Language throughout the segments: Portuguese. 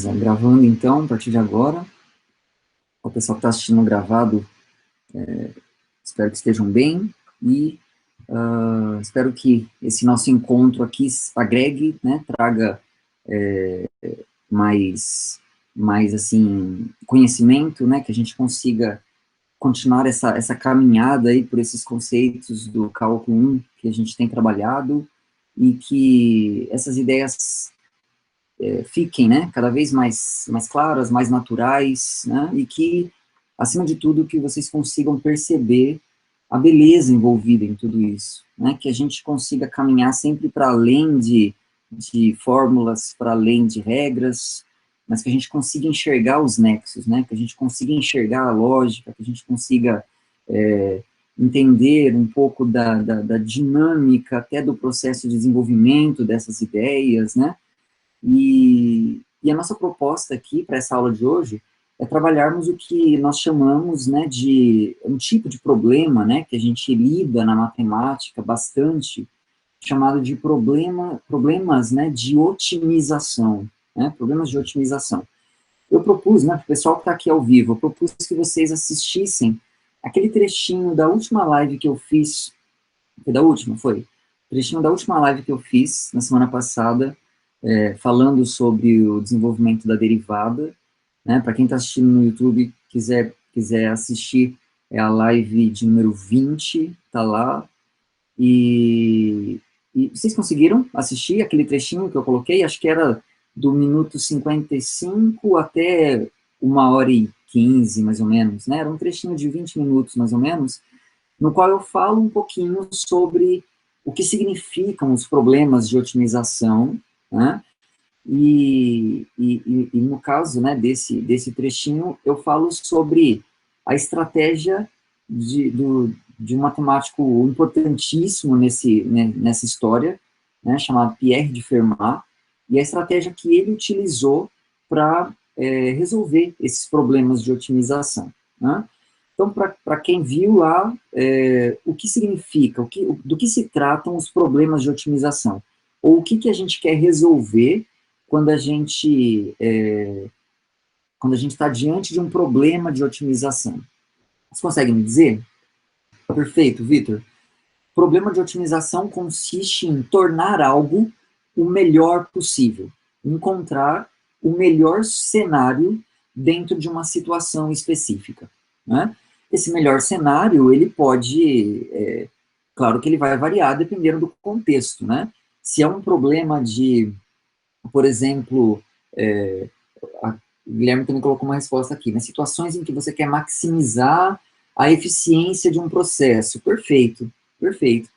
Gravando então, a partir de agora. O pessoal que está assistindo gravado, espero que estejam bem e espero que esse nosso encontro aqui agregue, né, traga mais assim, conhecimento, né, que a gente consiga continuar essa caminhada aí por esses conceitos do cálculo 1 que a gente tem trabalhado e que essas ideias fiquem, né, cada vez mais claras, mais naturais, né, e que, acima de tudo, que vocês consigam perceber a beleza envolvida em tudo isso, né, que a gente consiga caminhar sempre para além de fórmulas, para além de regras, mas que a gente consiga enxergar os nexos, né, que a gente consiga enxergar a lógica, que a gente consiga entender um pouco da dinâmica até do processo de desenvolvimento dessas ideias, né, e a nossa proposta aqui, para essa aula de hoje, é trabalharmos o que nós chamamos, né, de um tipo de problema, né, que a gente lida na matemática bastante, chamado de problemas, né, de otimização, né, problemas de otimização. Eu propus, né, para o pessoal que está aqui ao vivo, eu propus que vocês assistissem aquele trechinho da última live que eu fiz, foi da última? Foi. Trechinho da última live que eu fiz, na semana passada, falando sobre o desenvolvimento da derivada, né, para quem está assistindo no YouTube, quiser assistir, é a live de número 20, tá lá, e vocês conseguiram assistir aquele trechinho que eu coloquei? Acho que era do minuto 55 até 1h15, mais ou menos, né, era um trechinho de 20 minutos, mais ou menos, no qual eu falo um pouquinho sobre o que significam os problemas de otimização, né, e no caso, né, desse trechinho, eu falo sobre a estratégia de um matemático importantíssimo nessa história, né, chamado Pierre de Fermat, e a estratégia que ele utilizou para resolver esses problemas de otimização, né? Então, para quem viu lá, o que significa, do que se tratam os problemas de otimização, ou o que a gente quer resolver quando a gente está diante de um problema de otimização. Você consegue me dizer? Perfeito, Vitor. Problema de otimização consiste em tornar algo o melhor possível, encontrar o melhor cenário dentro de uma situação específica, né? Esse melhor cenário, ele pode, claro que ele vai variar dependendo do contexto, né? Se é um problema de, por exemplo, o Guilherme também colocou uma resposta aqui, né? Situações em que você quer maximizar a eficiência de um processo. Perfeito, perfeito.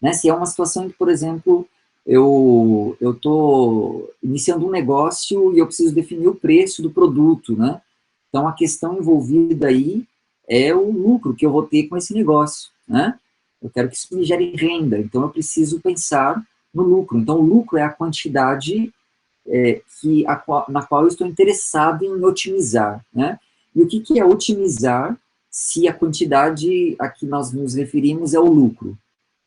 Né? Se é uma situação em que, por exemplo, eu estou iniciando um negócio e eu preciso definir o preço do produto, né? Então, a questão envolvida aí é o lucro que eu vou ter com esse negócio, né? Eu quero que isso me gere renda, então eu preciso pensar no lucro. Então, o lucro é a quantidade na qual eu estou interessado em otimizar, né? E o que é otimizar se a quantidade a que nós nos referimos é o lucro?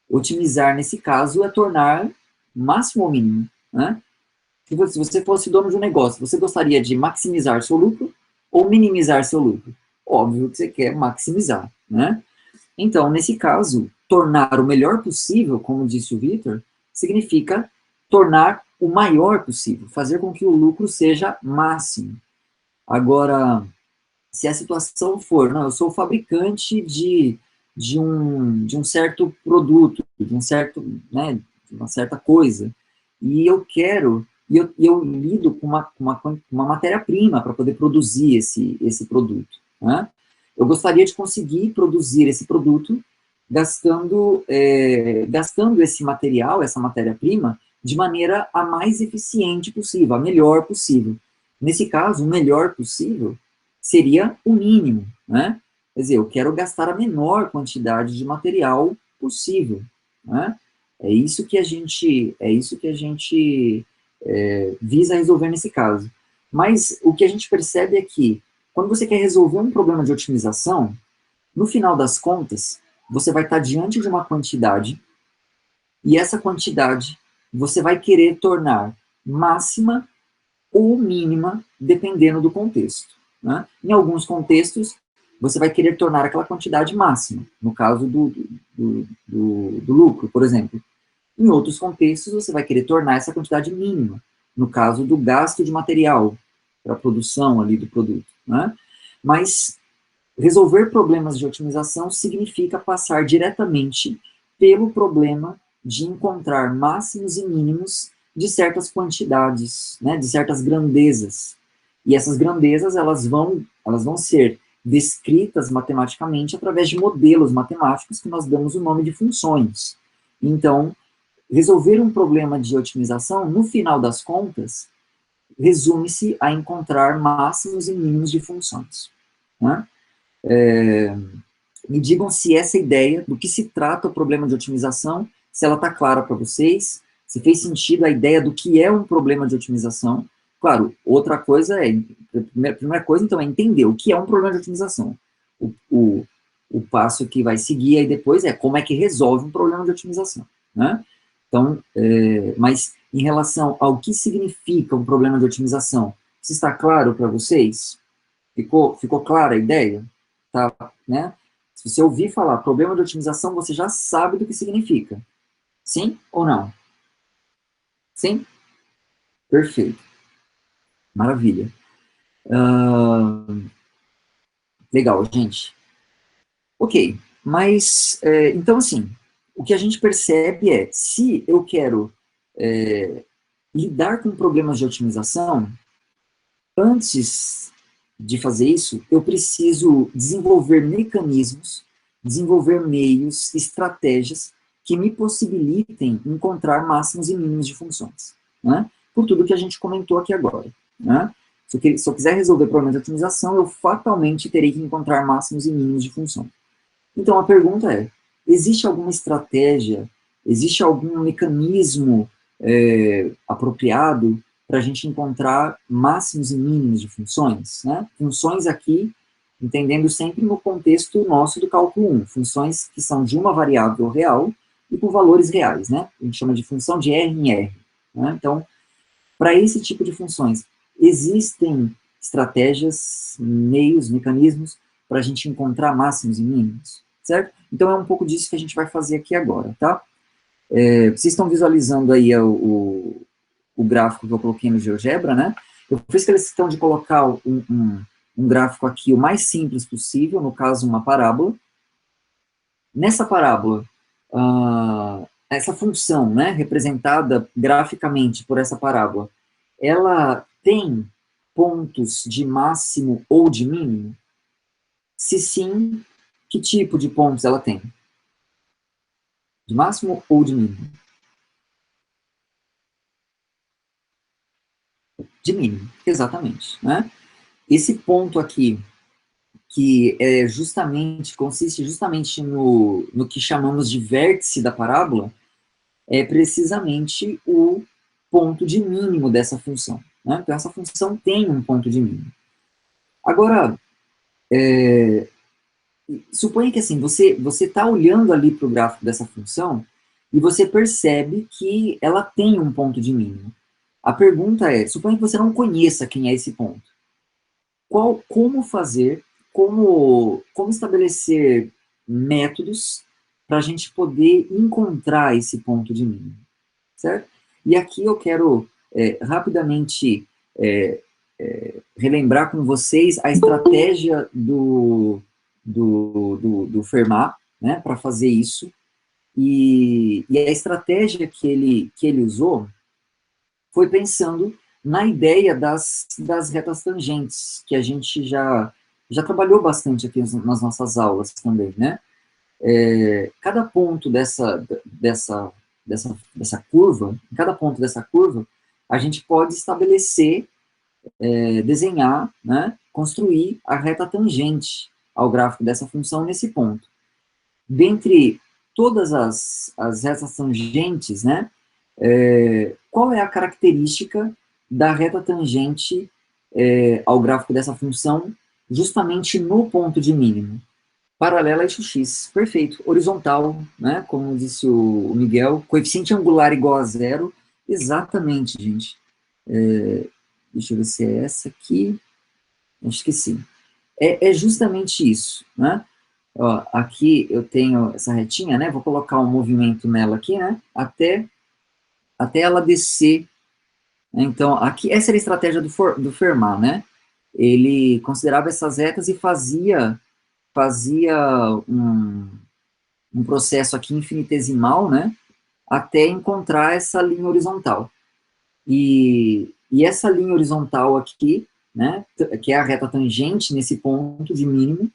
Otimizar, nesse caso, é tornar máximo ou mínimo, né? Se você fosse dono de um negócio, você gostaria de maximizar seu lucro ou minimizar seu lucro? Óbvio que você quer maximizar, né? Então, nesse caso, tornar o melhor possível, como disse o Vitor, significa tornar o maior possível, fazer com que o lucro seja máximo. Agora, se a situação for, não, eu sou fabricante de um certo produto, de um certo, né, de uma certa coisa, e eu quero, eu lido com uma matéria-prima para poder produzir esse produto, né? Eu gostaria de conseguir produzir esse produto gastando esse material, essa matéria-prima, de maneira a mais eficiente possível, a melhor possível. Nesse caso, o melhor possível seria o mínimo, né? Quer dizer, eu quero gastar a menor quantidade de material possível, né? É isso que a gente visa resolver nesse caso. Mas o que a gente percebe é que, quando você quer resolver um problema de otimização, no final das contas, você vai estar diante de uma quantidade, e essa quantidade você vai querer tornar máxima ou mínima, dependendo do contexto, né? Em alguns contextos, você vai querer tornar aquela quantidade máxima, no caso do lucro, por exemplo. Em outros contextos, você vai querer tornar essa quantidade mínima, no caso do gasto de material para a produção ali do produto, né? Mas resolver problemas de otimização significa passar diretamente pelo problema de encontrar máximos e mínimos de certas quantidades, né, de certas grandezas. E essas grandezas, elas vão ser descritas matematicamente através de modelos matemáticos que nós damos o nome de funções. Então, resolver um problema de otimização, no final das contas, resume-se a encontrar máximos e mínimos de funções, né? Me digam se essa ideia, do que se trata o problema de otimização, se ela está clara para vocês, se fez sentido a ideia do que é um problema de otimização. Claro, outra coisa a primeira coisa, então, é entender o que é um problema de otimização. O passo que vai seguir aí depois é como é que resolve um problema de otimização, né? Então, mas em relação ao que significa um problema de otimização, se está claro para vocês? Ficou clara a ideia? Tá, né? Se você ouvir falar problema de otimização, você já sabe do que significa. Sim ou não? Sim? Perfeito. Maravilha. Legal, gente. Ok, mas, então assim, o que a gente percebe é, se eu quero lidar com problemas de otimização, antes de fazer isso, eu preciso desenvolver mecanismos, desenvolver meios, estratégias que me possibilitem encontrar máximos e mínimos de funções, né? Por tudo que a gente comentou aqui agora, né? Se eu quiser resolver problemas de otimização, eu fatalmente terei que encontrar máximos e mínimos de funções. Então a pergunta é, existe alguma estratégia, existe algum mecanismo apropriado para a gente encontrar máximos e mínimos de funções, né? Funções aqui, entendendo sempre no contexto nosso do cálculo 1, funções que são de uma variável real e com valores reais, né? A gente chama de função de R em R, né? Então, para esse tipo de funções, existem estratégias, meios, mecanismos para a gente encontrar máximos e mínimos, certo? Então, é um pouco disso que a gente vai fazer aqui agora, tá? Vocês estão visualizando aí o gráfico que eu coloquei no GeoGebra, né? Eu fiz questão de colocar um gráfico aqui o mais simples possível, no caso, uma parábola. Nessa parábola, essa função, né, representada graficamente por essa parábola, ela tem pontos de máximo ou de mínimo? Se sim, que tipo de pontos ela tem? De máximo ou de mínimo? De mínimo, exatamente, né? Esse ponto aqui, que consiste justamente no que chamamos de vértice da parábola, é precisamente o ponto de mínimo dessa função, né? Então, essa função tem um ponto de mínimo. Agora, suponha que assim, você está olhando ali para o gráfico dessa função e você percebe que ela tem um ponto de mínimo. A pergunta é, suponha que você não conheça quem é esse ponto. Como fazer, como estabelecer métodos para a gente poder encontrar esse ponto de mínimo, certo? E aqui eu quero rapidamente relembrar com vocês a estratégia do Fermat, né, para fazer isso, e a estratégia que ele usou foi pensando na ideia das retas tangentes, que a gente já trabalhou bastante aqui nas nossas aulas também, né? Cada ponto dessa curva, em cada ponto dessa curva, a gente pode estabelecer, desenhar, né, construir a reta tangente ao gráfico dessa função nesse ponto. Dentre todas as retas tangentes, né, qual é a característica da reta tangente ao gráfico dessa função justamente no ponto de mínimo? Paralela a eixo x, perfeito. Horizontal, né, como disse o Miguel, coeficiente angular igual a zero, exatamente, gente. deixa eu ver se é essa aqui, acho que sim. É justamente isso, né? Ó, aqui eu tenho essa retinha, né? Vou colocar um movimento nela aqui, né? Até ela descer. Então, aqui, essa era a estratégia do Fermat, né? Ele considerava essas retas e fazia um processo aqui infinitesimal, né? Até encontrar essa linha horizontal. E essa linha horizontal aqui, né? Que é a reta tangente nesse ponto de mínimo,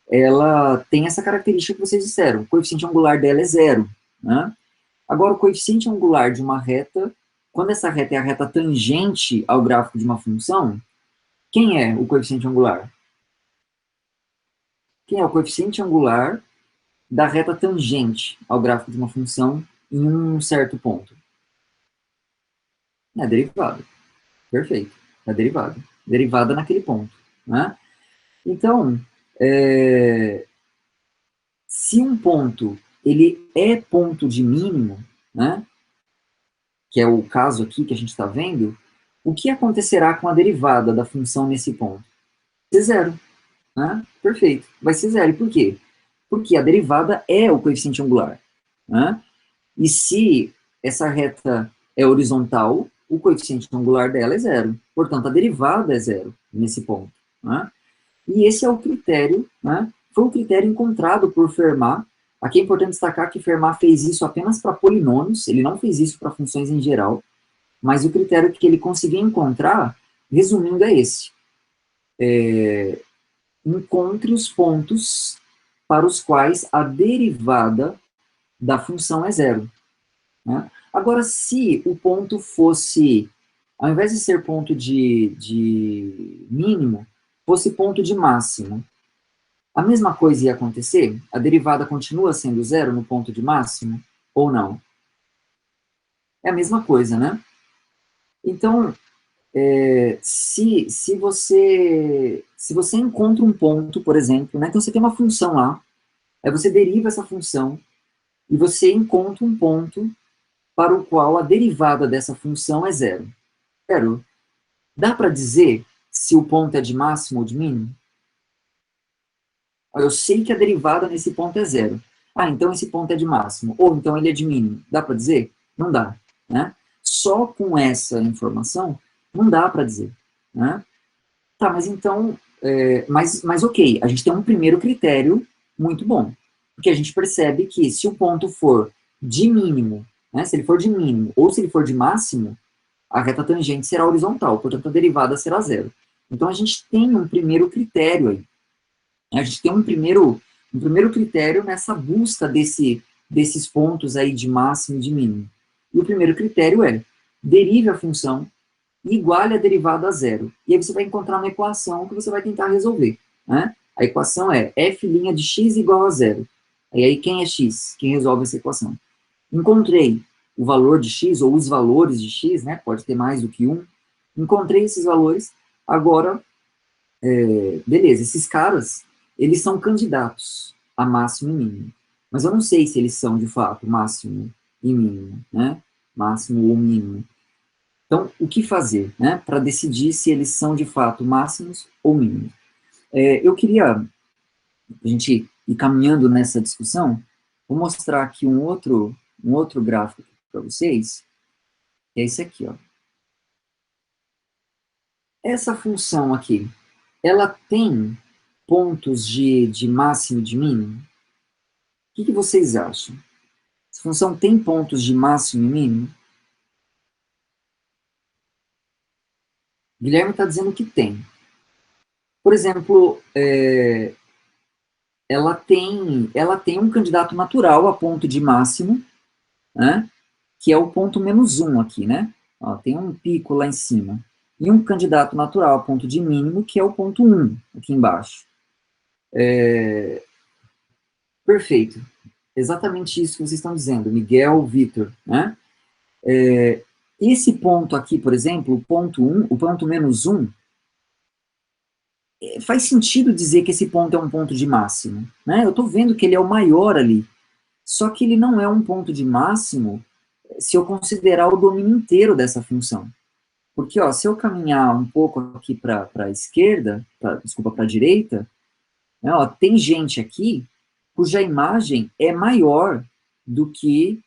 ela tem essa característica que vocês disseram. O coeficiente angular dela é zero, né? Agora, o coeficiente angular de uma reta, quando essa reta é a reta tangente ao gráfico de uma função, quem é o coeficiente angular? Quem é o coeficiente angular da reta tangente ao gráfico de uma função em um certo ponto? É a derivada. Perfeito. É a derivada. Derivada naquele ponto, né? Então, se um ponto ele é ponto de mínimo, né? Que é o caso aqui que a gente está vendo, o que acontecerá com a derivada da função nesse ponto? Vai ser zero, né? Perfeito, vai ser zero. E por quê? Porque a derivada é o coeficiente angular, né? E se essa reta é horizontal, o coeficiente angular dela é zero. Portanto, a derivada é zero nesse ponto, né? E esse é o critério, né? Foi um critério encontrado por Fermat. Aqui é importante destacar que Fermat fez isso apenas para polinômios, ele não fez isso para funções em geral. Mas o critério que ele conseguiu encontrar, resumindo, é esse. Encontre os pontos para os quais a derivada da função é zero, né? Agora, se o ponto fosse, ao invés de ser ponto de mínimo, fosse ponto de máximo, a mesma coisa ia acontecer? A derivada continua sendo zero no ponto de máximo? Ou não? É a mesma coisa, né? Então, se você encontra um ponto, por exemplo, né, então você tem uma função lá, aí você deriva essa função e você encontra um ponto para o qual a derivada dessa função é zero. Zero. Dá para dizer se o ponto é de máximo ou de mínimo? Eu sei que a derivada nesse ponto é zero. Ah, então esse ponto é de máximo. Ou então ele é de mínimo. Dá para dizer? Não dá, né? Só com essa informação, não dá para dizer, né? Tá, mas então, mas ok, a gente tem um primeiro critério muito bom, porque a gente percebe que se o ponto for de mínimo, né, se ele for de mínimo ou se ele for de máximo, a reta tangente será horizontal, portanto a derivada será zero. Então a gente tem um primeiro critério aí, a gente tem um primeiro critério nessa busca desses pontos aí de máximo e de mínimo. E o primeiro critério é, derive a função e iguale a derivada a zero. E aí você vai encontrar uma equação que você vai tentar resolver, né? A equação é f' de x igual a zero. E aí quem é x? Quem resolve essa equação? Encontrei o valor de x, ou os valores de x, né? Pode ter mais do que um. Encontrei esses valores. Agora, beleza, esses caras, eles são candidatos a máximo e mínimo. Mas eu não sei se eles são, de fato, máximo e mínimo, né? Máximo ou mínimo. Então, o que fazer, né, para decidir se eles são de fato máximos ou mínimos? Eu queria, a gente ir caminhando nessa discussão, vou mostrar aqui um outro gráfico para vocês, que é esse aqui, ó. Essa função aqui, ela tem pontos de máximo e de mínimo? O que vocês acham? Essa função tem pontos de máximo e mínimo? Guilherme está dizendo que tem. Por exemplo, ela tem um candidato natural a ponto de máximo, né, que é o ponto menos 1 aqui, né? Ó, tem um pico lá em cima. E um candidato natural a ponto de mínimo, que é o ponto 1, aqui embaixo. Perfeito. Exatamente isso que vocês estão dizendo, Miguel, Vitor, né? Esse ponto aqui, por exemplo, o ponto 1, o ponto menos 1, faz sentido dizer que esse ponto é um ponto de máximo, né? Eu estou vendo que ele é o maior ali. Só que ele não é um ponto de máximo se eu considerar o domínio inteiro dessa função. Porque, ó, se eu caminhar um pouco aqui para a esquerda, desculpa, para a direita, né, ó, tem gente aqui cuja imagem é maior do que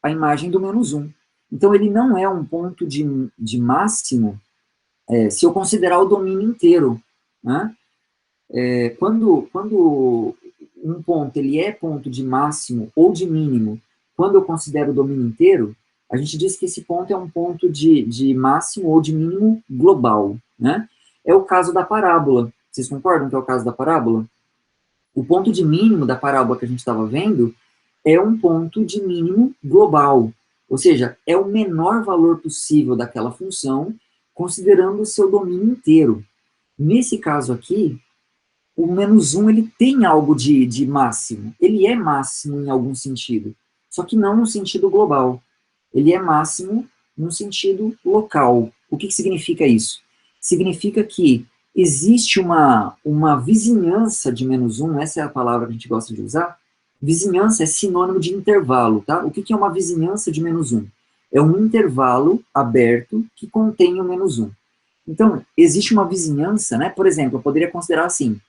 a imagem do menos um. Então, ele não é um ponto de máximo se eu considerar o domínio inteiro. Né? Quando um ponto ele é ponto de máximo ou de mínimo, quando eu considero o domínio inteiro, a gente diz que esse ponto é um ponto de máximo ou de mínimo global. Né? É o caso da parábola. Vocês concordam que é o caso da parábola? O ponto de mínimo da parábola que a gente estava vendo é um ponto de mínimo global. Ou seja, é o menor valor possível daquela função, considerando o seu domínio inteiro. Nesse caso aqui, o menos um ele tem algo de máximo. Ele é máximo em algum sentido, só que não no sentido global. Ele é máximo no sentido local. O que significa isso? Significa que existe uma vizinhança de menos um, essa é a palavra que a gente gosta de usar. Vizinhança é sinônimo de intervalo, tá? O que é uma vizinhança de menos um? É um intervalo aberto que contém o menos um. Então, existe uma vizinhança, né? Por exemplo, eu poderia considerar assim,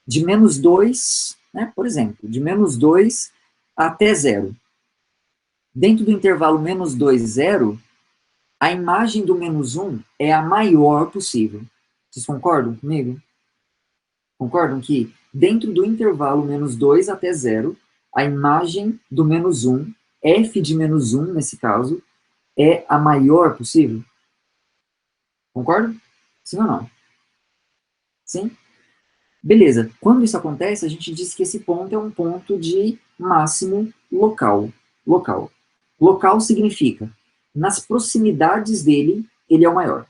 de menos 2, né? Por exemplo, de menos 2 até zero. Dentro do intervalo menos 2, 0, a imagem do menos 1 é a maior possível. Vocês concordam comigo? Concordam que dentro do intervalo menos 2 até 0, a imagem do menos 1, f de menos 1, nesse caso, é a maior possível? Concordam? Sim ou não? Sim? Beleza. Quando isso acontece, a gente diz que esse ponto é um ponto de máximo local. Local. Local significa, nas proximidades dele, ele é o maior.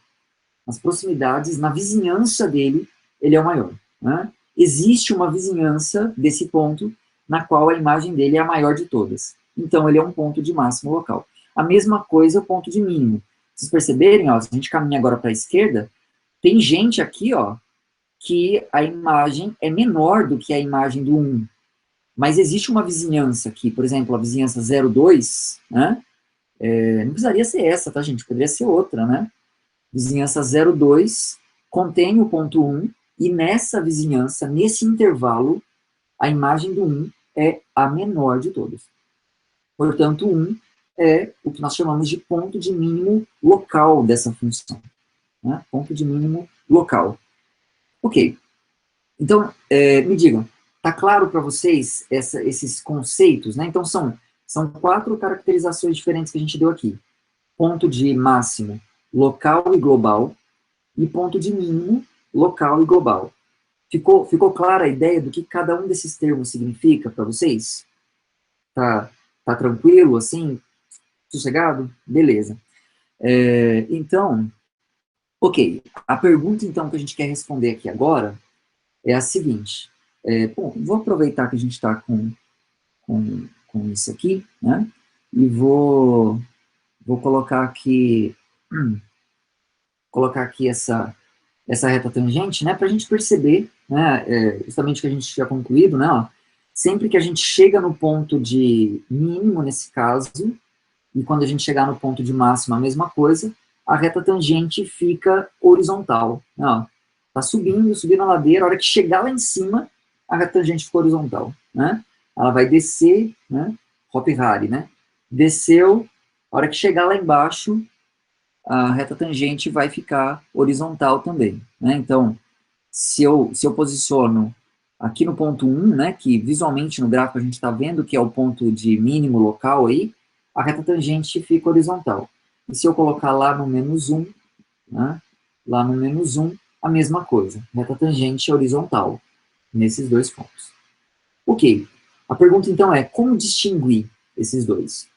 Nas proximidades, na vizinhança dele, ele é o maior. Né? Existe uma vizinhança desse ponto na qual a imagem dele é a maior de todas. Então, ele é um ponto de máximo local. A mesma coisa é o ponto de mínimo. Vocês perceberem, ó, se a gente caminha agora para a esquerda, tem gente aqui, ó, que a imagem é menor do que a imagem do 1. Mas existe uma vizinhança aqui, por exemplo, a vizinhança 02, né? Não precisaria ser essa, tá, gente? Poderia ser outra, né? Vizinhança 02 contém o ponto 1, e nessa vizinhança, nesse intervalo, a imagem do 1 é a menor de todas. Portanto, 1 é o que nós chamamos de ponto de mínimo local dessa função. Né? Ponto de mínimo local. Ok. Então, me digam, está claro para vocês esses conceitos? Né? Então, são 4 caracterizações diferentes que a gente deu aqui. Ponto de máximo local e global, e ponto de mínimo local e global. Ficou clara a ideia do que cada um desses termos significa para vocês? Tá tranquilo, assim? Sossegado? Beleza. Então, ok. A pergunta, então, que a gente quer responder aqui agora é a seguinte. Bom, vou aproveitar que a gente está com isso aqui, né? E vou colocar aqui essa reta tangente, né? Para a gente perceber, né? Justamente o que a gente tinha concluído, né? Ó, sempre que a gente chega no ponto de mínimo, nesse caso, e quando a gente chegar no ponto de máximo, a mesma coisa, a reta tangente fica horizontal. Ó, tá subindo a ladeira, a hora que chegar lá em cima, a reta tangente fica horizontal, né? Ela vai descer, né? Hop Hari, né? Desceu, a hora que chegar lá embaixo, a reta tangente vai ficar horizontal também, né? Então, se eu posiciono aqui no ponto 1, né, que visualmente no gráfico a gente está vendo que é o ponto de mínimo local aí, a reta tangente fica horizontal. E se eu colocar lá no menos 1, né, lá no menos 1, a mesma coisa, reta tangente é horizontal, nesses dois pontos. Ok, a pergunta então é, como distinguir esses dois?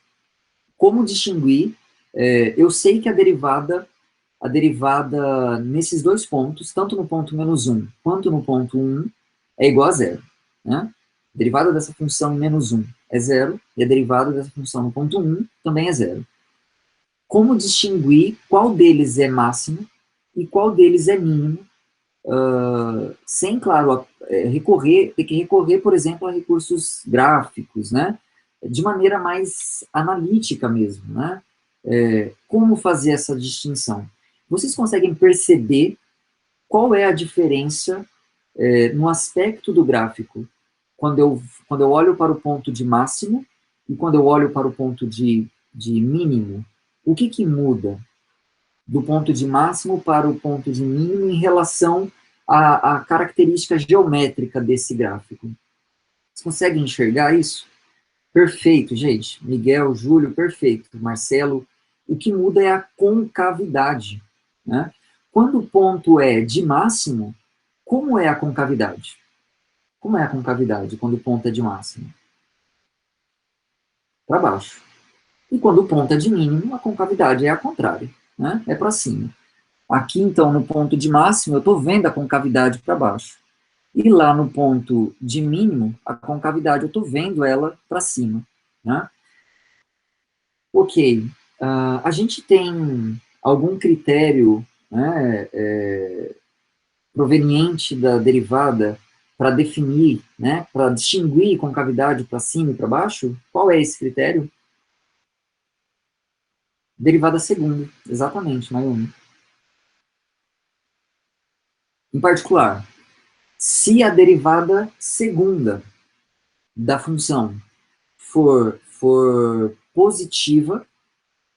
Como distinguir, eu sei que a derivada nesses dois pontos, tanto no ponto menos 1 quanto no ponto 1, é igual a zero. Né? A derivada dessa função em menos 1 é zero, e a derivada dessa função no ponto 1 também é zero. Como distinguir qual deles é máximo e qual deles é mínimo, sem, claro, ter que recorrer, por exemplo, a recursos gráficos, né? De maneira mais analítica mesmo, né? Como fazer essa distinção? Vocês conseguem perceber qual é a diferença no aspecto do gráfico quando eu olho para o ponto de máximo e quando eu olho para o ponto de mínimo? O que muda do ponto de máximo para o ponto de mínimo em relação à característica geométrica desse gráfico? Vocês conseguem enxergar isso? Perfeito, gente. Miguel, Júlio, perfeito. Marcelo, o que muda é a concavidade, né? Quando o ponto é de máximo, como é a concavidade? Como é a concavidade quando o ponto é de máximo? Para baixo. E quando o ponto é de mínimo, a concavidade é a contrária, né? É para cima. Aqui, então, no ponto de máximo, eu estou vendo a concavidade para baixo. E lá no ponto de mínimo, a concavidade, eu estou vendo ela para cima, né? Ok. A gente tem algum critério, né, proveniente da derivada para definir, né, para distinguir concavidade para cima e para baixo? Qual é esse critério? Derivada segunda, exatamente, Mayumi. Em particular, se a derivada segunda da função for positiva,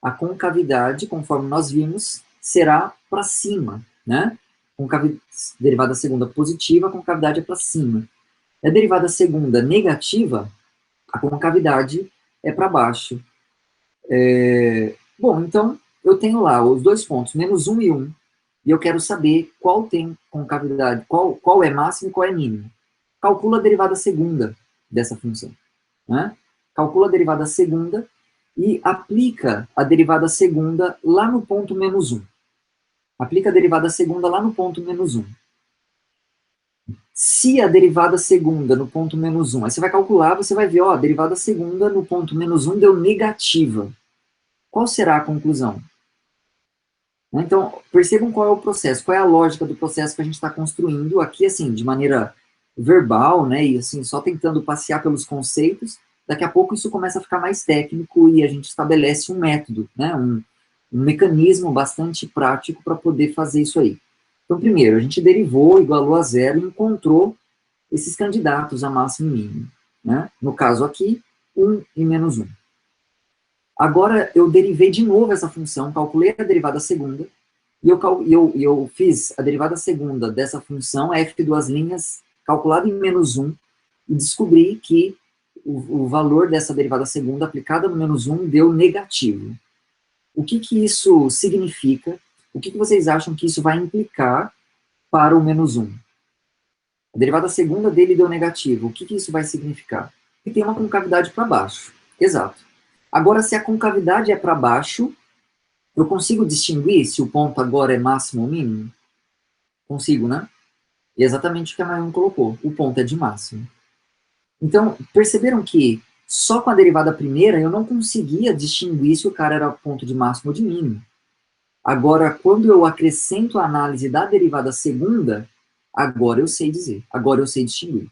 a concavidade, conforme nós vimos, será para cima, né? Derivada segunda positiva, a concavidade é para cima. A derivada segunda negativa, a concavidade é para baixo. Bom, então, eu tenho lá os dois pontos, menos 1 e 1, e eu quero saber qual tem concavidade, qual é máximo e qual é mínimo. Calcula a derivada segunda dessa função, né? Calcula a derivada segunda e aplica a derivada segunda lá no ponto menos 1. Aplica a derivada segunda lá no ponto menos 1. Se a derivada segunda no ponto menos 1, aí você vai calcular, você vai ver, ó, a derivada segunda no ponto menos 1 deu negativa. Qual será a conclusão? Então, percebam qual é o processo, qual é a lógica do processo que a gente está construindo aqui, assim, de maneira verbal, né, e assim, só tentando passear pelos conceitos. Daqui a pouco isso começa a ficar mais técnico e a gente estabelece um método, né, um mecanismo bastante prático para poder fazer isso aí. Então, primeiro, a gente derivou, igualou a zero e encontrou esses candidatos a máximo e mínimo, né? No caso aqui, 1 e menos 1. Agora, eu derivei de novo essa função, calculei a derivada segunda, e eu fiz a derivada segunda dessa função, f duas linhas, calculada em menos 1, e descobri que o valor dessa derivada segunda aplicada no menos 1 deu negativo. O que isso significa? O que vocês acham que isso vai implicar para o menos 1? A derivada segunda dele deu negativo. O que isso vai significar? Que tem uma concavidade para baixo. Exato. Agora, se a concavidade é para baixo, eu consigo distinguir se o ponto agora é máximo ou mínimo? Consigo, né? E exatamente o que a Mayumi colocou. O ponto é de máximo. Então, perceberam que só com a derivada primeira eu não conseguia distinguir se o cara era ponto de máximo ou de mínimo. Agora, quando eu acrescento a análise da derivada segunda, agora eu sei dizer, agora eu sei distinguir.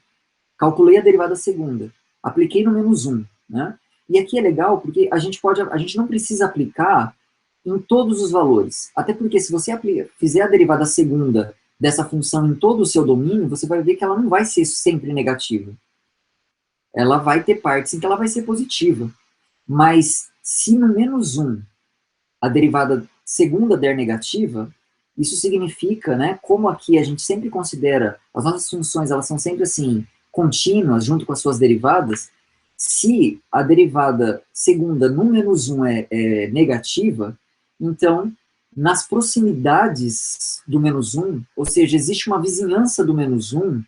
Calculei a derivada segunda, apliquei no menos 1, né? E aqui é legal porque a gente não precisa aplicar em todos os valores. Até porque se você fizer a derivada segunda dessa função em todo o seu domínio, você vai ver que ela não vai ser sempre negativa. Ela vai ter partes em que ela vai ser positiva. Mas se no menos 1 a derivada segunda der negativa, isso significa, né, como aqui a gente sempre considera, as nossas funções, elas são sempre assim, contínuas, junto com as suas derivadas, se a derivada segunda no menos 1 é negativa, então, nas proximidades do menos 1, ou seja, existe uma vizinhança do menos 1,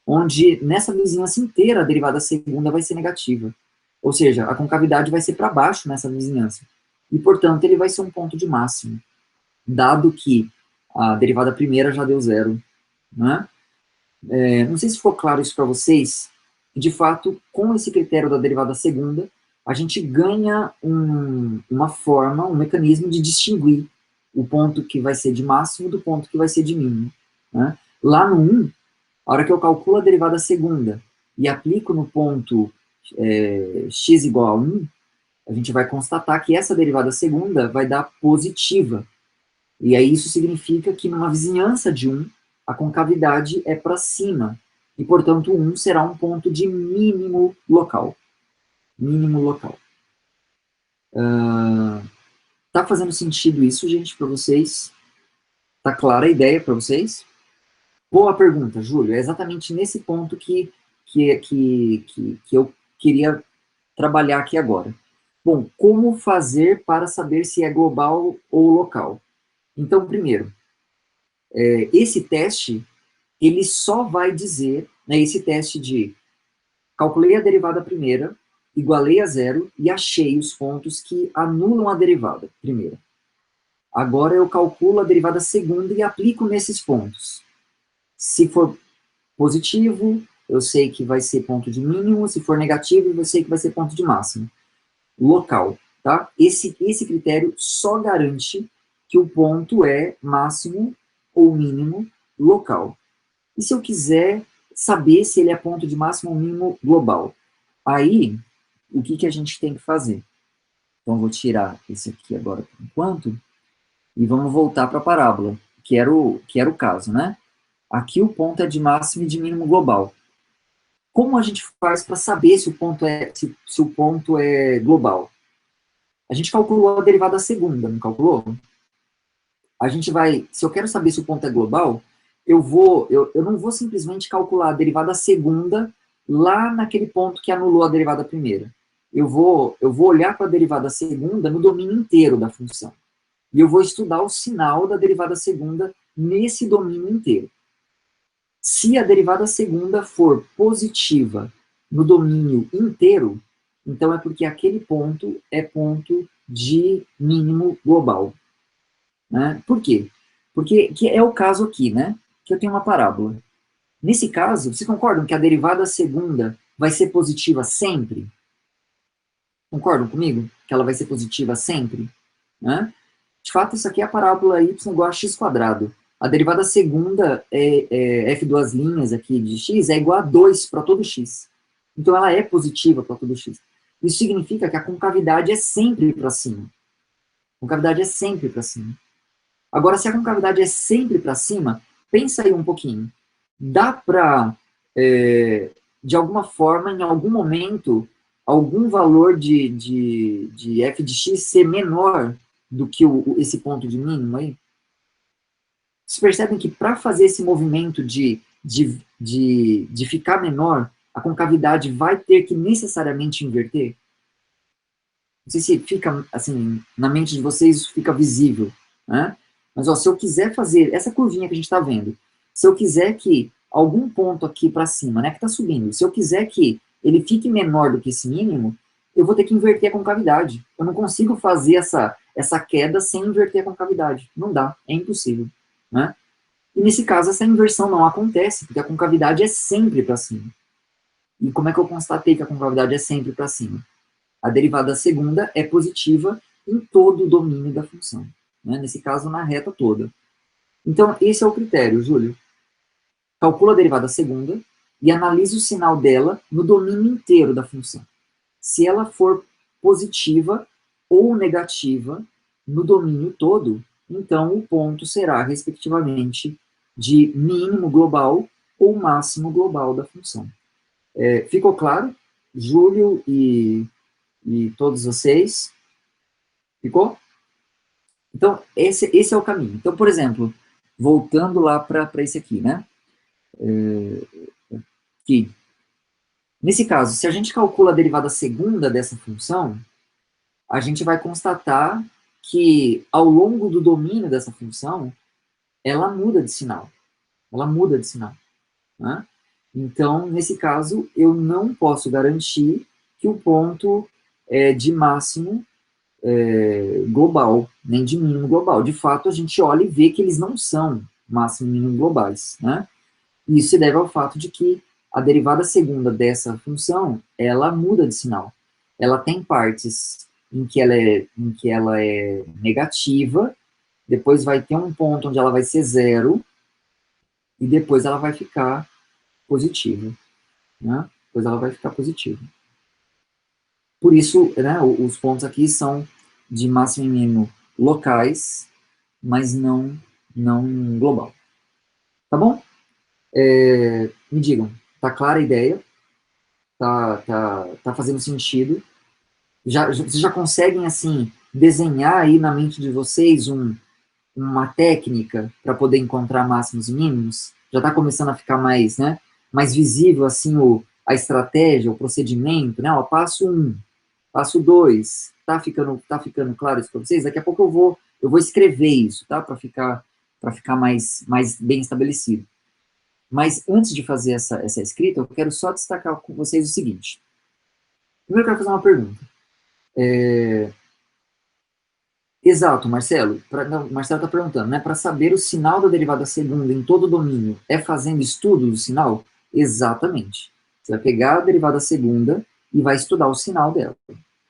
onde nessa vizinhança inteira a derivada segunda vai ser negativa. Ou seja, a concavidade vai ser para baixo nessa vizinhança. E, portanto, ele vai ser um ponto de máximo, dado que a derivada primeira já deu zero. Né? Não sei se ficou claro isso para vocês. De fato, com esse critério da derivada segunda, a gente ganha uma forma, um mecanismo de distinguir o ponto que vai ser de máximo do ponto que vai ser de mínimo. Né? Lá no 1, a hora que eu calculo a derivada segunda e aplico no ponto x igual a 1, a gente vai constatar que essa derivada segunda vai dar positiva. E aí isso significa que numa vizinhança de 1, a concavidade é para cima. E, portanto, 1 será um ponto de mínimo local. Mínimo local. Tá fazendo sentido isso, gente, para vocês? Tá clara a ideia para vocês? Boa pergunta, Júlio. É exatamente nesse ponto que eu queria trabalhar aqui agora. Bom, como fazer para saber se é global ou local? Então, primeiro, esse teste, ele só vai dizer, né, esse teste de calculei a derivada primeira, igualei a zero e achei os pontos que anulam a derivada primeira. Agora eu calculo a derivada segunda e aplico nesses pontos. Se for positivo, eu sei que vai ser ponto de mínimo, se for negativo, eu sei que vai ser ponto de máximo. Local, tá? Esse critério só garante que o ponto é máximo ou mínimo local. E se eu quiser saber se ele é ponto de máximo ou mínimo global? Aí, o que a gente tem que fazer? Então, vou tirar esse aqui agora por enquanto, e vamos voltar para a parábola, que era o caso, né? Aqui o ponto é de máximo e de mínimo global. Como a gente faz para saber se o ponto é global? A gente calculou a derivada segunda, não calculou? A gente vai, se eu quero saber se o ponto é global, eu não vou simplesmente calcular a derivada segunda lá naquele ponto que anulou a derivada primeira. Eu vou olhar para a derivada segunda no domínio inteiro da função. E eu vou estudar o sinal da derivada segunda nesse domínio inteiro. Se a derivada segunda for positiva no domínio inteiro, então é porque aquele ponto é ponto de mínimo global. Né? Por quê? Porque que é o caso aqui, né? Que eu tenho uma parábola. Nesse caso, vocês concordam que a derivada segunda vai ser positiva sempre? Concordam comigo? Que ela vai ser positiva sempre? Né? De fato, isso aqui é a parábola y igual a x quadrado. A derivada segunda f duas linhas aqui de x é igual a 2 para todo x. Então, ela é positiva para todo x. Isso significa que a concavidade é sempre para cima. A concavidade é sempre para cima. Agora, se a concavidade é sempre para cima, pensa aí um pouquinho. Dá para, de alguma forma, em algum momento, algum valor de f de x ser menor do que esse ponto de mínimo aí? Vocês percebem que para fazer esse movimento de ficar menor, a concavidade vai ter que necessariamente inverter? Não sei se fica, assim, na mente de vocês isso fica visível, né? Mas, ó, se eu quiser fazer essa curvinha que a gente está vendo, se eu quiser que algum ponto aqui para cima, né, que está subindo, se eu quiser que ele fique menor do que esse mínimo, eu vou ter que inverter a concavidade. Eu não consigo fazer essa queda sem inverter a concavidade. Não dá, é impossível, né? E nesse caso, essa inversão não acontece, porque a concavidade é sempre para cima. E como é que eu constatei que a concavidade é sempre para cima? A derivada segunda é positiva em todo o domínio da função, né? Nesse caso, na reta toda. Então, esse é o critério, Júlio. Calcula a derivada segunda e analisa o sinal dela no domínio inteiro da função. Se ela for positiva ou negativa no domínio todo, então o ponto será, respectivamente, de mínimo global ou máximo global da função. Ficou claro? Júlio e todos vocês? Ficou? Então, esse é o caminho. Então, por exemplo, voltando lá para esse aqui, né? Que, nesse caso, se a gente calcula a derivada segunda dessa função, a gente vai constatar que, ao longo do domínio dessa função, ela muda de sinal. Ela muda de sinal. Né? Então, nesse caso, eu não posso garantir que o ponto é de máximo global, nem de mínimo global. De fato, a gente olha e vê que eles não são máximo e mínimo globais. Né? E isso se deve ao fato de que a derivada segunda dessa função, ela muda de sinal. Ela tem partes em que ela é negativa, depois vai ter um ponto onde ela vai ser zero, e depois ela vai ficar positiva. Né? Depois ela vai ficar positiva. Por isso, né, os pontos aqui são de máximo e mínimo locais, mas não global. Tá bom? Me digam, tá clara a ideia? Tá fazendo sentido? Vocês já conseguem, assim, desenhar aí na mente de vocês uma técnica para poder encontrar máximos e mínimos? Já está começando a ficar mais, né, mais visível, assim, a estratégia, o procedimento, né? Ó, passo 1, passo 2, tá ficando claro isso para vocês? Daqui a pouco eu vou escrever isso, tá? Para ficar mais bem estabelecido. Mas antes de fazer essa escrita, eu quero só destacar com vocês o seguinte. Primeiro eu quero fazer uma pergunta. Exato, Marcelo. Marcelo está perguntando, né? Para saber o sinal da derivada segunda em todo o domínio, é fazendo estudo do sinal? Exatamente. Você vai pegar a derivada segunda e vai estudar o sinal dela.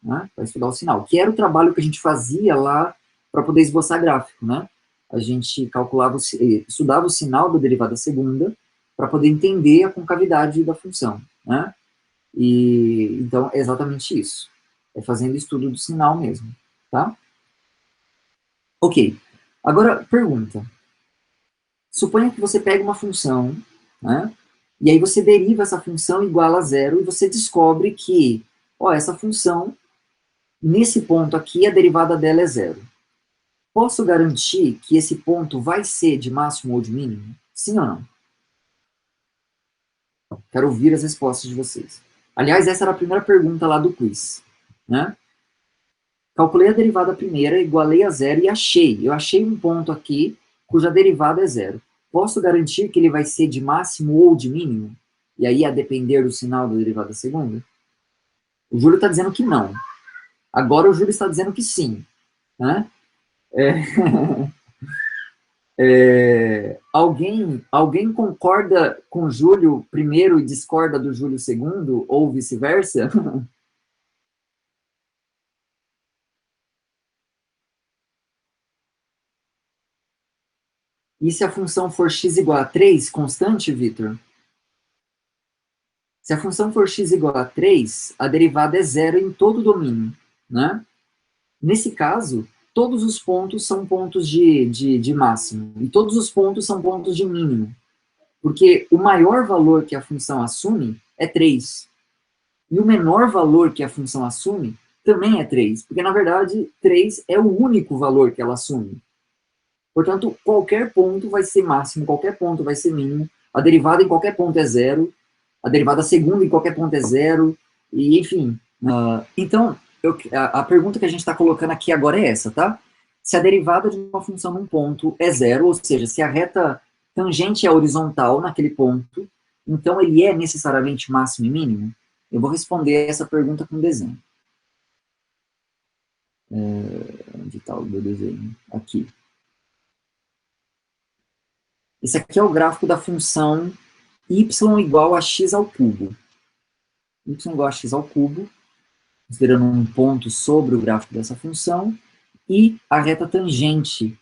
Né? Vai estudar o sinal, que era o trabalho que a gente fazia lá para poder esboçar gráfico, né? A gente estudava o sinal da derivada segunda para poder entender a concavidade da função, né? E então é exatamente isso. É fazendo estudo do sinal mesmo, tá? Ok. Agora, pergunta. Suponha que você pega uma função, né? E aí você deriva essa função igual a zero e você descobre que, ó, essa função, nesse ponto aqui, a derivada dela é zero. Posso garantir que esse ponto vai ser de máximo ou de mínimo? Sim ou não? Quero ouvir as respostas de vocês. Aliás, essa era a primeira pergunta lá do quiz, né? Calculei a derivada primeira, igualei a zero e achei. Eu achei um ponto aqui cuja derivada é zero. Posso garantir que ele vai ser de máximo ou de mínimo? E aí, a depender do sinal da derivada segunda? O Júlio está dizendo que não. Agora o Júlio está dizendo que sim. Né? Alguém concorda com o Júlio primeiro e discorda do Júlio segundo? Ou vice-versa? E se a função for x igual a 3, constante, Vitor? Se a função for x igual a 3, a derivada é zero em todo o domínio. Né? Nesse caso, todos os pontos são pontos de máximo, e todos os pontos são pontos de mínimo. Porque o maior valor que a função assume é 3. E o menor valor que a função assume também é 3. Porque, na verdade, 3 é o único valor que ela assume. Portanto, qualquer ponto vai ser máximo, qualquer ponto vai ser mínimo, a derivada em qualquer ponto é zero, a derivada segunda em qualquer ponto é zero, e enfim. Então, a pergunta que a gente está colocando aqui agora é essa, tá? Se a derivada de uma função num ponto é zero, ou seja, se a reta tangente é horizontal naquele ponto, então ele é necessariamente máximo e mínimo? Eu vou responder essa pergunta com desenho. Onde está o meu desenho? Aqui. Esse aqui é o gráfico da função y igual a x ao cubo. Y igual a x ao cubo, considerando um ponto sobre o gráfico dessa função, e a reta tangente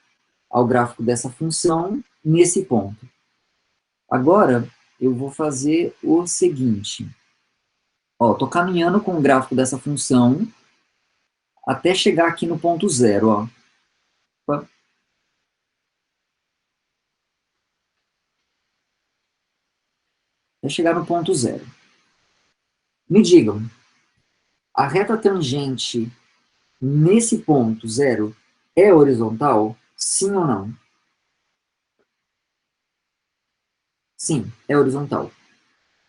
ao gráfico dessa função nesse ponto. Agora, eu vou fazer o seguinte. Estou caminhando com o gráfico dessa função até chegar aqui no ponto zero. Opa. Até chegar no ponto zero. Me digam, a reta tangente nesse ponto zero é horizontal? Sim ou não? Sim, é horizontal.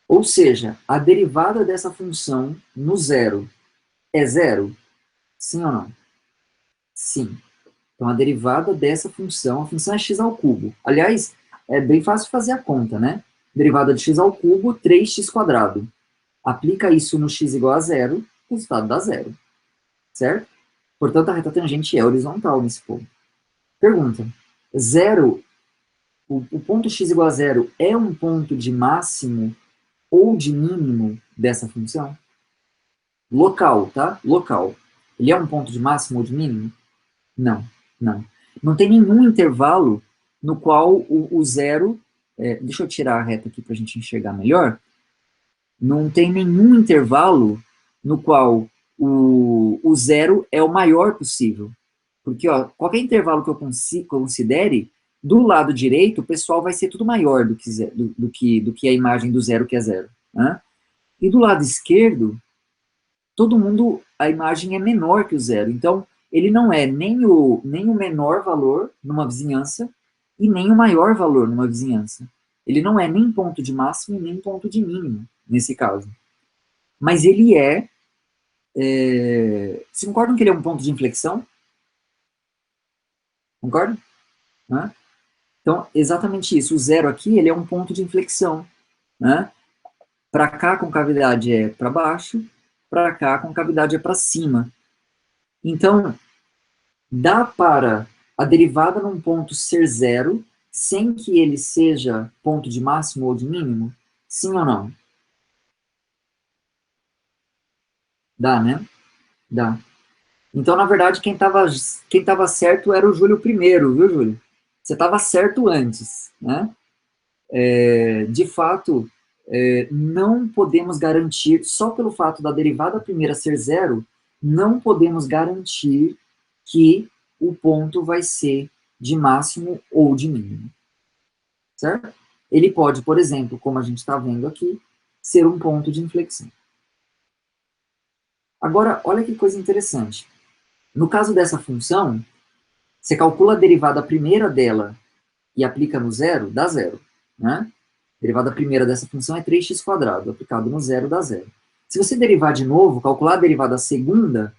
Ou seja, a derivada dessa função no zero é zero? Sim ou não? Sim. Então, a derivada dessa função, a função é x ao cubo. Aliás, é bem fácil fazer a conta, né? Derivada de x ao cubo, 3x quadrado. Aplica isso no x igual a zero, o resultado dá zero. Certo? Portanto, a reta tangente é horizontal nesse ponto. Pergunta. Zero, o ponto x igual a zero é um ponto de máximo ou de mínimo dessa função? Local, tá? Local. Ele é um ponto de máximo ou de mínimo? Não, não. Não tem nenhum intervalo no qual o zero... deixa eu tirar a reta aqui para a gente enxergar melhor. Não tem nenhum intervalo no qual o zero é o maior possível. Porque, ó, qualquer intervalo que eu considere, do lado direito, o pessoal vai ser tudo maior do que a imagem do zero, que é zero. Né? E do lado esquerdo, todo mundo, a imagem é menor que o zero. Então, ele não é nem o menor valor numa vizinhança e nem o maior valor numa vizinhança. Ele não é nem ponto de máximo nem ponto de mínimo, nesse caso. Mas ele vocês concordam que ele é um ponto de inflexão? Concordam? Né? Então, exatamente isso. O zero aqui, ele é um ponto de inflexão. Né? Para cá, a concavidade é para baixo, para cá, a concavidade é para cima. Então, dá para a derivada num ponto ser zero, sem que ele seja ponto de máximo ou de mínimo? Sim ou não? Dá, né? Dá. Então, na verdade, quem tava certo era o Júlio primeiro, viu, Júlio? Você estava certo antes, né? De fato, não podemos garantir, só pelo fato da derivada primeira ser zero, não podemos garantir que o ponto vai ser de máximo ou de mínimo. Certo? Ele pode, por exemplo, como a gente está vendo aqui, ser um ponto de inflexão. Agora, olha que coisa interessante. No caso dessa função, você calcula a derivada primeira dela e aplica no zero, dá zero. Né? A derivada primeira dessa função é 3x², aplicado no zero dá zero. Se você derivar de novo, calcular a derivada segunda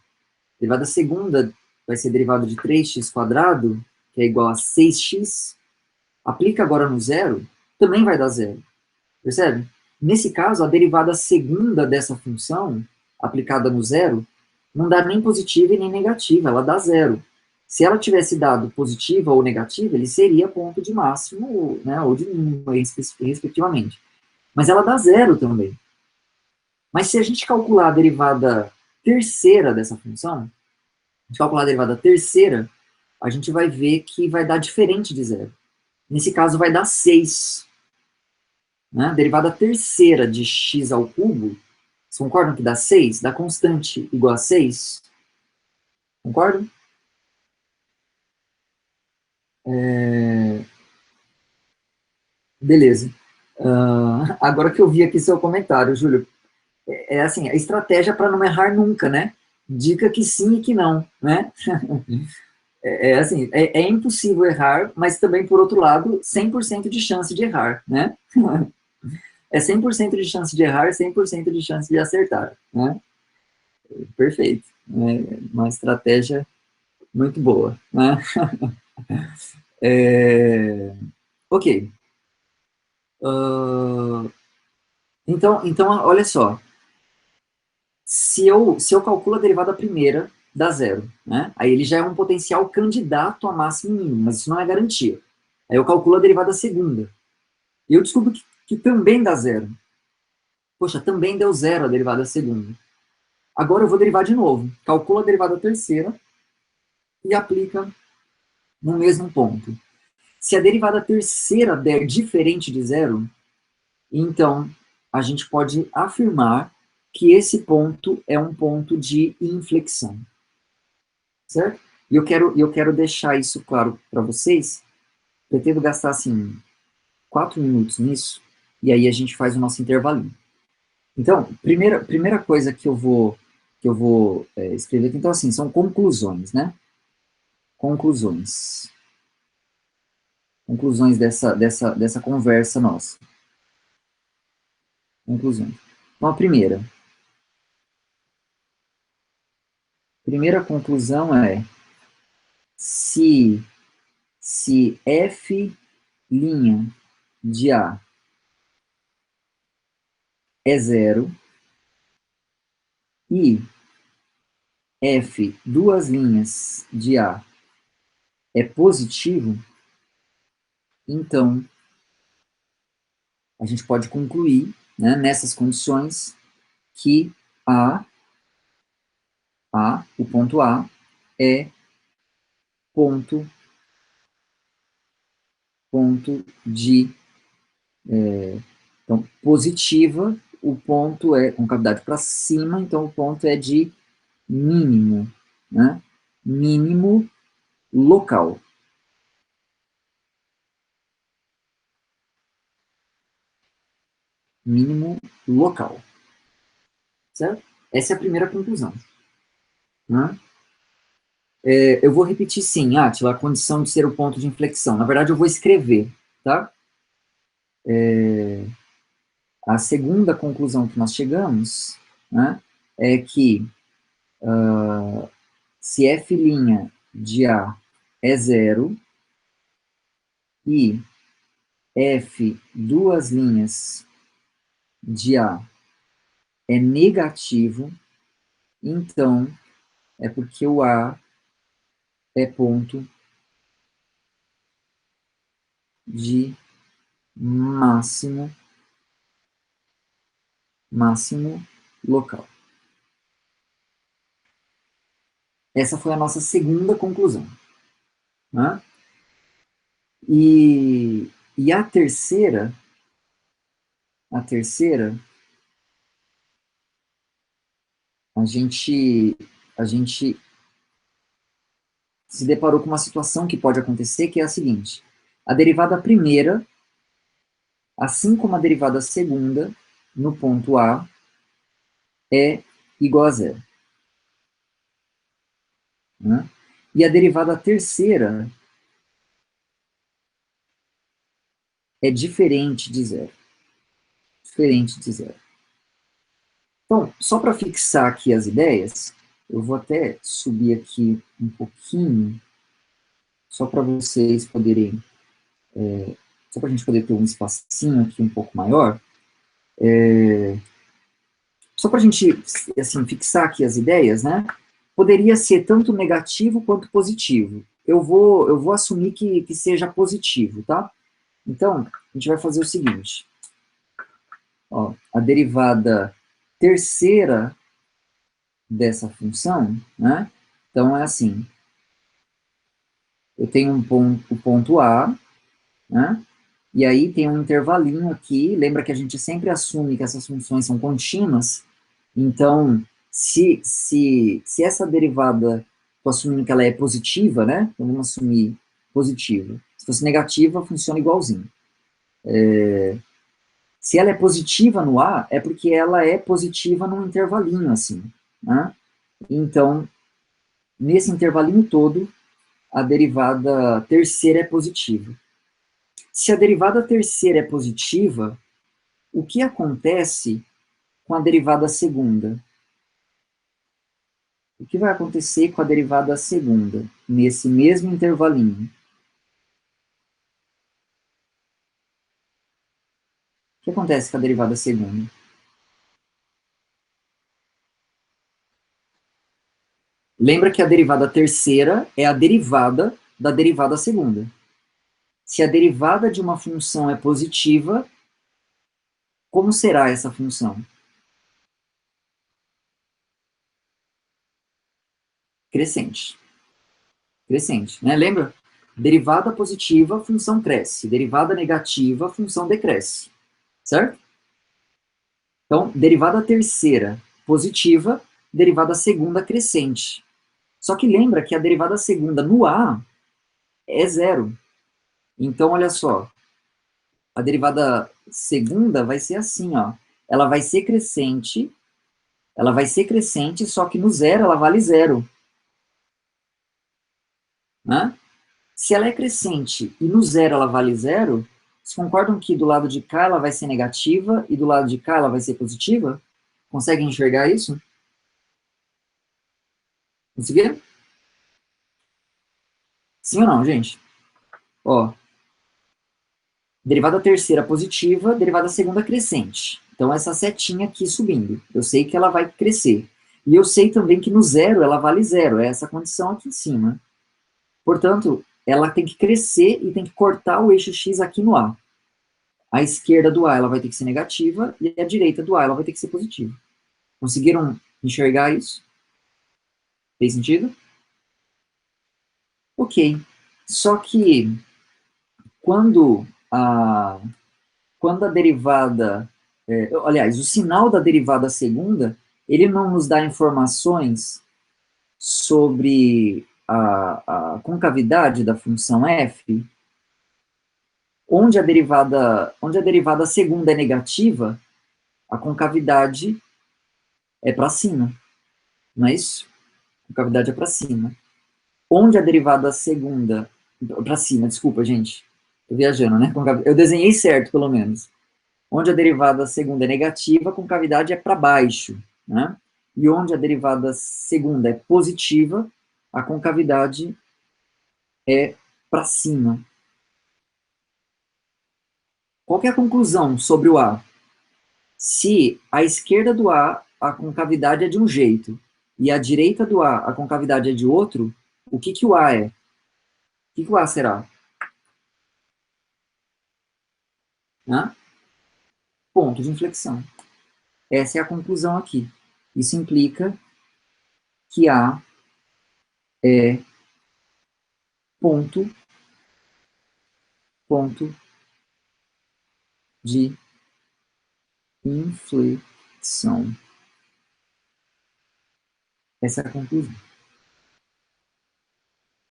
vai ser derivada de 3x², que é igual a 6x, aplica agora no zero, também vai dar zero. Percebe? Nesse caso, a derivada segunda dessa função, aplicada no zero, não dá nem positiva e nem negativa, ela dá zero. Se ela tivesse dado positiva ou negativa, ele seria ponto de máximo, né, ou de mínimo, respectivamente. Mas ela dá zero também. Mas se a gente calcular a derivada terceira dessa função, a gente calcular a derivada terceira, a gente vai ver que vai dar diferente de zero. Nesse caso, vai dar 6. Né? Derivada terceira de x ao cubo, vocês concordam que dá 6? Dá constante igual a 6? Concordam? Beleza. Agora que eu vi aqui seu comentário, Júlio, é assim, a estratégia para não errar nunca, né? Dica que sim e que não, né? Assim, é impossível errar, mas também, por outro lado, 100% de chance de errar, né? É 100% de chance de errar, 100% de chance de acertar, né? Perfeito. É uma estratégia muito boa, né? Ok. Uh, então, olha só. Se eu calculo a derivada primeira, dá zero. Né? Aí ele já é um potencial candidato a máximo e mínimo, mas isso não é garantia. Aí eu calculo a derivada segunda. E eu descubro que também dá zero. Poxa, também deu zero a derivada segunda. Agora eu vou derivar de novo. Calculo a derivada terceira e aplica no mesmo ponto. Se a derivada terceira der diferente de zero, então a gente pode afirmar que esse ponto é um ponto de inflexão. Certo? E eu quero deixar isso claro para vocês. Pretendo gastar, assim, 4 minutos nisso, e aí a gente faz o nosso intervalinho. Então, primeira coisa que eu vou escrever aqui, então, assim, são conclusões, né? Conclusões. Conclusões dessa conversa nossa. Conclusões. Então, a primeira conclusão é se f' de A é zero e f duas linhas de A é positivo, então a gente pode concluir, né, nessas condições, que o ponto A é ponto de então, positiva, o ponto é com cavidade para cima, então o ponto é de mínimo, né? Mínimo local. Mínimo local. Certo? Essa é a primeira conclusão. Né? Eu vou repetir sim, Átila, a condição de ser o ponto de inflexão. Na verdade, eu vou escrever, tá? A segunda conclusão que nós chegamos, né, é que se f' de A é zero e f duas linhas de A é negativo, então é porque o A é ponto de máximo local. Essa foi a nossa segunda conclusão. Né? E a terceira, a gente se deparou com uma situação que pode acontecer, que é a seguinte: a derivada primeira, assim como a derivada segunda, no ponto A, é igual a zero. Né? E a derivada terceira é diferente de zero. Diferente de zero. Então, só para fixar aqui as ideias, eu vou até subir aqui um pouquinho, só para vocês poderem, só para a gente poder ter um espacinho aqui um pouco maior, só para a gente, assim, fixar aqui as ideias, né? Poderia ser tanto negativo quanto positivo. Eu vou assumir que seja positivo, tá? Então, a gente vai fazer o seguinte. Ó, a derivada terceira dessa função, né? Então, é assim. Eu tenho o ponto A, né? E aí tem um intervalinho aqui. Lembra que a gente sempre assume que essas funções são contínuas. Então, se essa derivada, estou assumindo que ela é positiva, né? Então, vamos assumir positiva. Se fosse negativa, funciona igualzinho. Se ela é positiva no A, é porque ela é positiva num intervalinho, assim. Né? Então, nesse intervalinho todo, a derivada terceira é positiva. Se a derivada terceira é positiva, o que acontece com a derivada segunda? O que vai acontecer com a derivada segunda, nesse mesmo intervalinho? O que acontece com a derivada segunda? Lembra que a derivada terceira é a derivada da derivada segunda. Se a derivada de uma função é positiva, como será essa função? Crescente. Crescente, né? Lembra? Derivada positiva, a função cresce. Derivada negativa, a função decresce. Certo? Então, derivada terceira positiva, derivada segunda crescente. Só que lembra que a derivada segunda no A é zero. Então, olha só. A derivada segunda vai ser assim, ó. Ela vai ser crescente, só que no zero ela vale zero. Né? Se ela é crescente e no zero ela vale zero, vocês concordam que do lado de cá ela vai ser negativa e do lado de cá ela vai ser positiva? Conseguem enxergar isso? Conseguiram? Sim ou não, gente? Ó, derivada terceira positiva, derivada segunda crescente. Então, essa setinha aqui subindo. Eu sei que ela vai crescer. E eu sei também que no zero ela vale zero. É essa condição aqui em cima. Portanto, ela tem que crescer e tem que cortar o eixo x aqui no A. A esquerda do A ela vai ter que ser negativa e a direita do A ela vai ter que ser positiva. Conseguiram enxergar isso? Fez sentido? Ok. Só que quando a derivada... aliás, o sinal da derivada segunda, ele não nos dá informações sobre a concavidade da função f, onde a derivada segunda é negativa, a concavidade é para cima, não é isso? A concavidade é para cima. Onde a derivada segunda... Para cima, desculpa, gente. Estou viajando, né? Eu desenhei certo, pelo menos. Onde a derivada segunda é negativa, a concavidade é para baixo, né? E onde a derivada segunda é positiva, a concavidade é para cima. Qual que é a conclusão sobre o A? Se à esquerda do A, a concavidade é de um jeito, e à direita do A, a concavidade é de outro, o que, que o A é? O que, que o A será? Né? Ponto de inflexão. Essa é a conclusão aqui. Isso implica que A é ponto de inflexão. Essa é a conclusão.